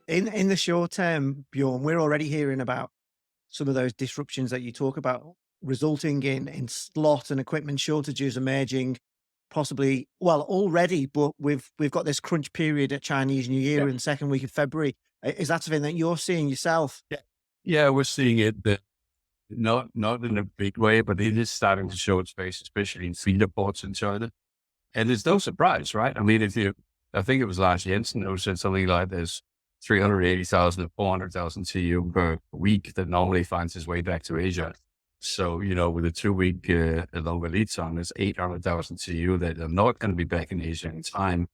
In the short term, Bjorn, we're already hearing about some of those disruptions that you talk about, resulting in slot and equipment shortages emerging, possibly well already, but we've got this crunch period at Chinese New Yeah. Year in the second week of February. Is that something that you're seeing yourself? Yeah. Yeah, we're seeing it, but not in a big way, but it is starting to show its face, especially in feeder ports in China. And it's no surprise, right? I mean, I think it was last Jensen who said something like there's 380,000 or 400,000 TU per week that normally finds its way back to Asia. So, with a 2 week longer lead time, there's 800,000 TU that are not going to be back in Asia in time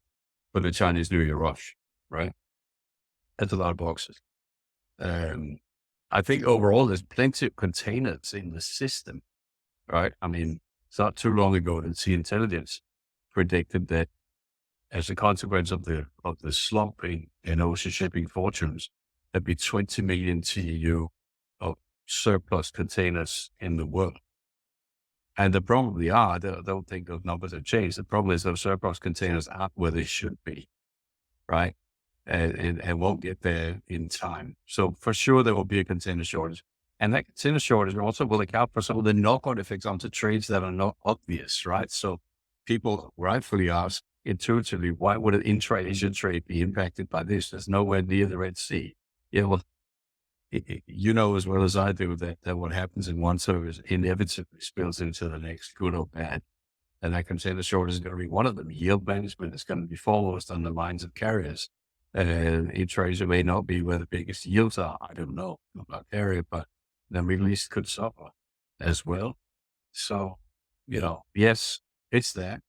for the Chinese New Year rush, right? That's a lot of boxes. Um, I think overall there's plenty of containers in the system, right? I mean, it's not too long ago that Sea Intelligence predicted that as a consequence of the slumping in ocean shipping fortunes, there'd be 20 million TEU of surplus containers in the world. And there probably are. I don't think those numbers have changed. The problem is those surplus containers aren't where they should be, right? And won't get there in time. So for sure there will be a container shortage. And that container shortage also will account for some of the knock-on effects onto trades that are not obvious, right? So people rightfully ask intuitively, why would an intra-Asian trade be impacted by this? There's nowhere near the Red Sea. Yeah, well, you know as well as I do that what happens in one service inevitably spills into the next, good or bad. And that container shortage is going to be one of them. Yield management is going to be foremost on the minds of carriers. And intra-Asia may not be where the biggest yields are. I don't know. I'm not carrier, but the Middle East could suffer as well. So, yes, it's there.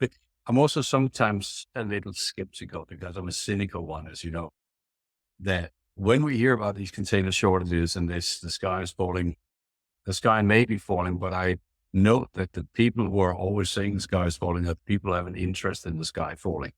But I'm also sometimes a little skeptical because I'm a cynical one, as you know, that when we hear about these container shortages and the sky is falling, the sky may be falling, but I note that the people who are always saying the sky is falling are the people who have an interest in the sky falling.